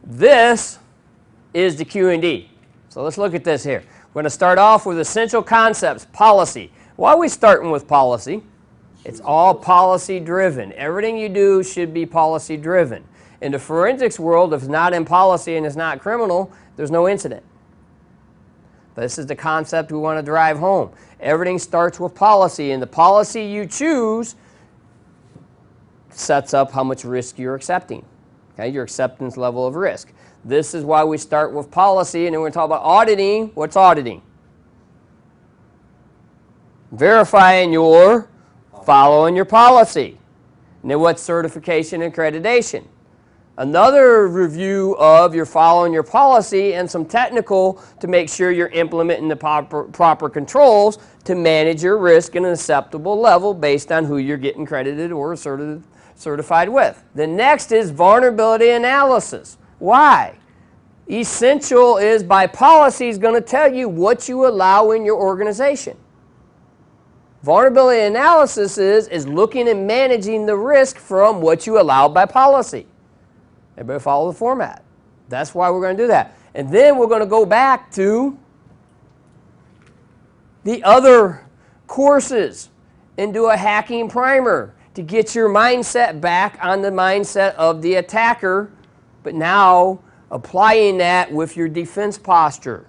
This is the Q&D. So let's look at this here. We're going to start off with essential concepts, policy. Why are we starting with policy? It's all policy driven. Everything you do should be policy driven. In the forensics world, if it's not in policy and it's not criminal, there's no incident. This is the concept we want to drive home. Everything starts with policy, and the policy you choose sets up how much risk you're accepting. Okay, your acceptance level of risk. This is why we start with policy, and then we're going to talk about auditing. What's auditing? Verifying you're following your policy. And then what's certification and accreditation? Another review of you're following your policy and some technical to make sure you're implementing the proper controls to manage your risk at an acceptable level based on who you're getting credited or certified with. The next is vulnerability analysis. Why? Essential is by policy is going to tell you what you allow in your organization. Vulnerability analysis is looking and managing the risk from what you allow by policy. Everybody follow the format. That's why we're going to do that. And then we're going to go back to the other courses and do a hacking primer to get your mindset back on the mindset of the attacker, but now applying that with your defense posture.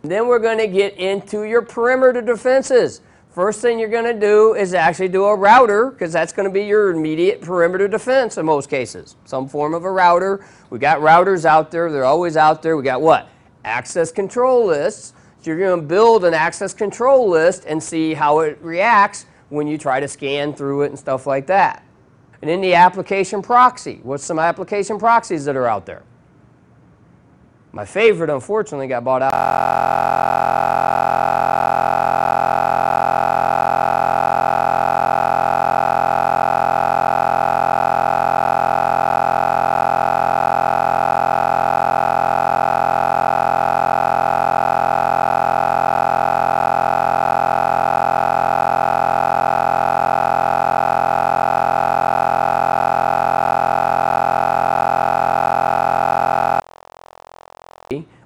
And then we're going to get into your perimeter defenses. First thing you're going to do is actually do a router, because that's going to be your immediate perimeter defense in most cases. Some form of a router. We got routers out there. They're always out there. We got what? Access control lists. So you're going to build an access control list and see how it reacts when you try to scan through it and stuff like that. And then the application proxy. What's some application proxies that are out there? My favorite, unfortunately, got bought out.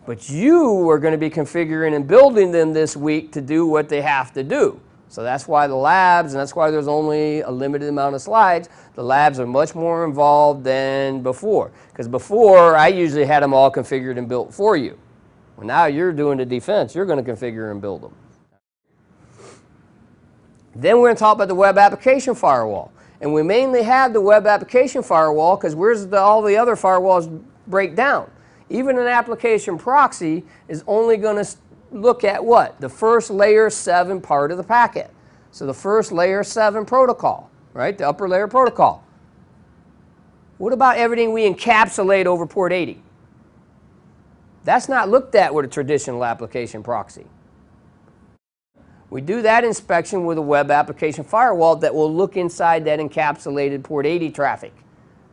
But you are going to be configuring and building them this week to do what they have to do. So that's why the labs, and that's why there's only a limited amount of slides, the labs are much more involved than before. Because before, I usually had them all configured and built for you. Well, now you're doing the defense. You're going to configure and build them. Then we're going to talk about the web application firewall. And we mainly have the web application firewall because where's all the other firewalls break down? Even an application proxy is only going to look at what? The first layer 7 part of the packet. So the first layer 7 protocol, right? The upper layer protocol. What about everything we encapsulate over port 80? That's not looked at with a traditional application proxy. We do that inspection with a web application firewall that will look inside that encapsulated port 80 traffic.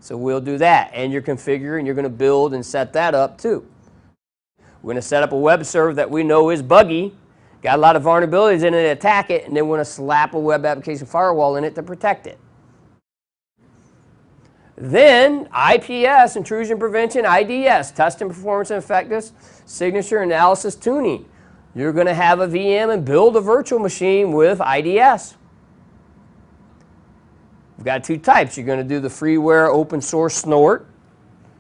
So we'll do that, and you're configuring, you're going to build and set that up too. We're going to set up a web server that we know is buggy, got a lot of vulnerabilities in it, attack it, and then we're going to slap a web application firewall in it to protect it. Then IPS, intrusion prevention, IDS, test and performance and effectiveness, signature analysis tuning. You're going to have a VM and build a virtual machine with IDS. We've got 2 types. You're going to do the freeware open source snort.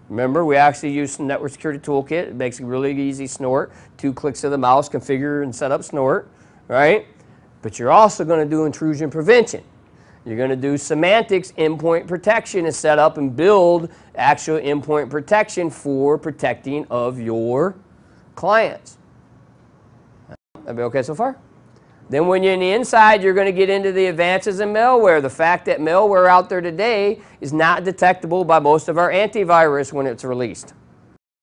Remember, we actually use some network security toolkit. It makes a really easy snort. 2 clicks of the mouse, configure and set up snort, right? But you're also going to do intrusion prevention. You're going to do semantics, endpoint protection, and set up and build actual endpoint protection for protecting of your clients. That be okay so far? Then when you're in the inside, you're going to get into the advances in malware. The fact that malware out there today is not detectable by most of our antivirus when it's released.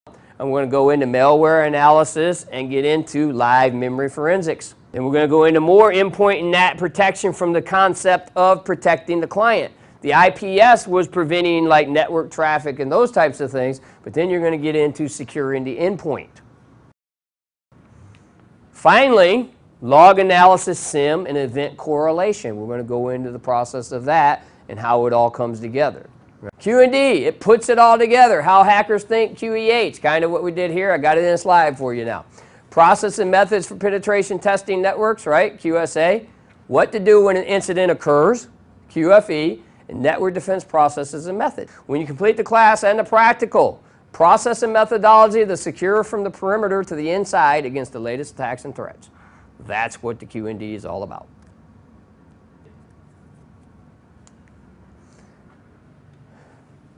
I'm going to go into malware analysis and get into live memory forensics. And we're going to go into more endpoint and NAT protection from the concept of protecting the client. The IPS was preventing like network traffic and those types of things, but then you're going to get into securing the endpoint. Finally, log analysis, SIM, and event correlation. We're going to go into the process of that and how it all comes together. Q&D, it puts it all together. How hackers think, QEH, kind of what we did here. I got it in a slide for you now. Process and methods for penetration testing networks, right, QSA. What to do when an incident occurs, QFE, and network defense processes and methods. When you complete the class and the practical, process and methodology to secure from the perimeter to the inside against the latest attacks and threats. That's what the Q&D is all about.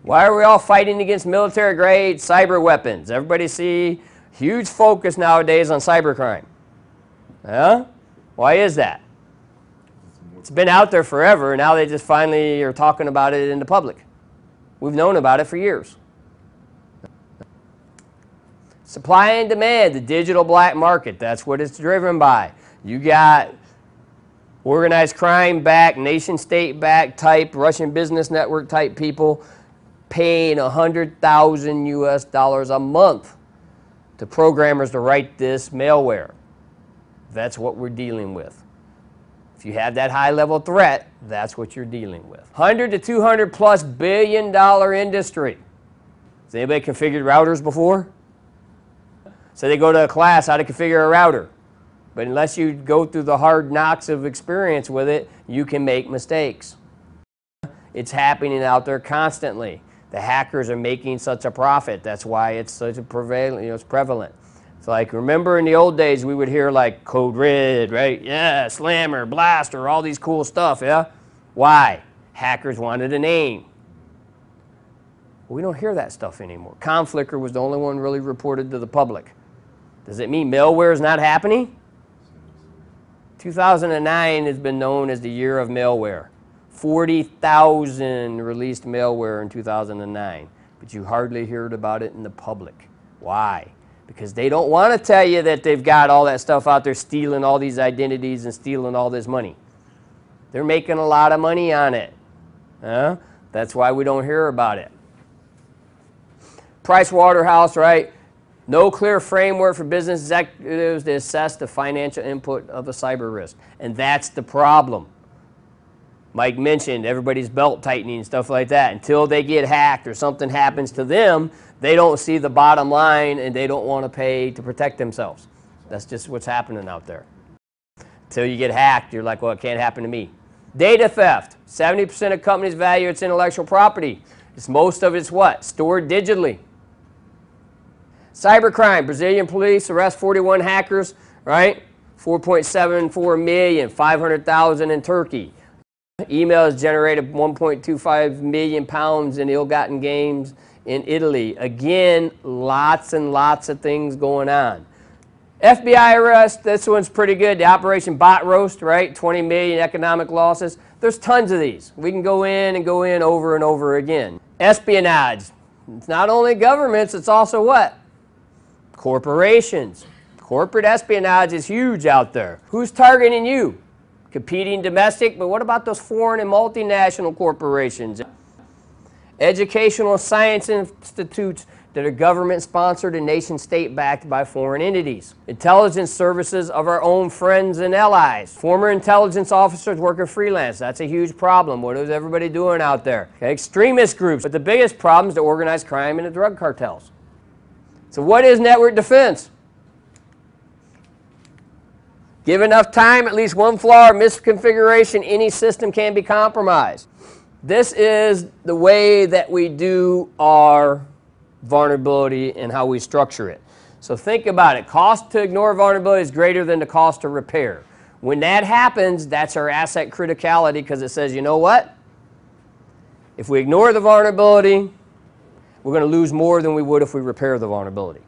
Why are we all fighting against military-grade cyber weapons? Everybody see huge focus nowadays on cybercrime. Yeah? Why is that? It's been out there forever, and now they just finally are talking about it in the public. We've known about it for years. Supply and demand, the digital black market, that's what it's driven by. You got organized crime-backed, nation-state-backed type, Russian business network type people paying $100,000 a month to programmers to write this malware. That's what we're dealing with. If you have that high-level threat, that's what you're dealing with. 100 to 200 plus $billion industry. Has anybody configured routers before? So they go to a class how to configure a router. But unless you go through the hard knocks of experience with it, you can make mistakes. It's happening out there constantly. The hackers are making such a profit. That's why it's such a prevalent, it's prevalent. It's like, remember in the old days we would hear like Code Red, right? Yeah, Slammer, Blaster, all these cool stuff, yeah? Why? Hackers wanted a name. We don't hear that stuff anymore. Conflicker was the only one really reported to the public. Does it mean malware is not happening? 2009 has been known as the year of malware. 40,000 released malware in 2009, but you hardly heard about it in the public. Why? Because they don't want to tell you that they've got all that stuff out there stealing all these identities and stealing all this money. They're making a lot of money on it. That's why we don't hear about it. Price Waterhouse, right? No clear framework for business executives to assess the financial input of a cyber risk. And that's the problem. Mike mentioned everybody's belt tightening and stuff like that. Until they get hacked or something happens to them, they don't see the bottom line and they don't want to pay to protect themselves. That's just what's happening out there. Until you get hacked, you're like, well, it can't happen to me. Data theft. 70% of companies value its intellectual property. Most of it's what? Stored digitally. Cybercrime. Brazilian police arrest 41 hackers, right? 4.74 million, 500,000 in Turkey. Email has generated 1.25 million pounds in ill-gotten gains in Italy. Again, lots and lots of things going on. FBI arrest, this one's pretty good. The Operation Bot Roast, right? 20 million economic losses. There's tons of these. We can go in over and over again. Espionage. It's not only governments, it's also what? Corporations. Corporate espionage is huge out there. Who's targeting you? Competing domestic, but what about those foreign and multinational corporations? Educational science institutes that are government-sponsored and nation-state backed by foreign entities. Intelligence services of our own friends and allies. Former intelligence officers working freelance. That's a huge problem. What is everybody doing out there? Okay. Extremist groups. But the biggest problem is the organized crime and the drug cartels. So what is network defense? Give enough time, at least one flaw or misconfiguration, any system can be compromised. This is the way that we do our vulnerability and how we structure it. So think about it. Cost to ignore vulnerability is greater than the cost to repair. When that happens, that's our asset criticality, because it says, you know what? If we ignore the vulnerability, we're going to lose more than we would if we repair the vulnerability.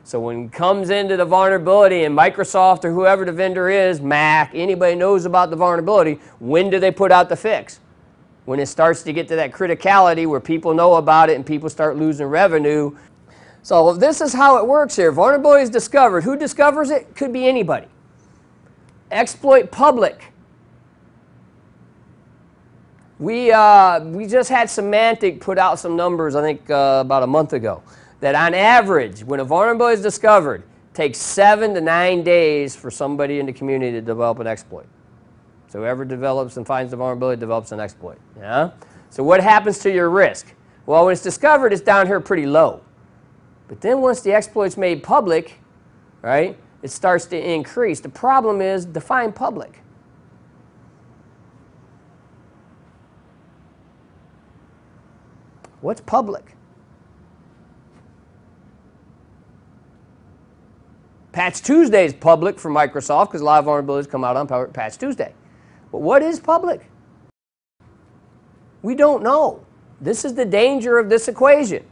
So when it comes into the vulnerability, and Microsoft or whoever the vendor is, Mac, anybody knows about the vulnerability, when do they put out the fix? When it starts to get to that criticality where people know about it and people start losing revenue. So this is how it works here. Vulnerability is discovered. Who discovers it? Could be anybody. Exploit public. We just had Symantec put out some numbers, I think about a month ago, that on average, when a vulnerability is discovered, it takes 7 to 9 days for somebody in the community to develop an exploit. So whoever develops and finds the vulnerability develops an exploit. Yeah? So what happens to your risk? Well, when it's discovered, it's down here pretty low. But then once the exploit's made public, right, it starts to increase. The problem is define public. What's public? Patch Tuesday is public for Microsoft because a lot of vulnerabilities come out on Patch Tuesday. But what is public? We don't know. This is the danger of this equation.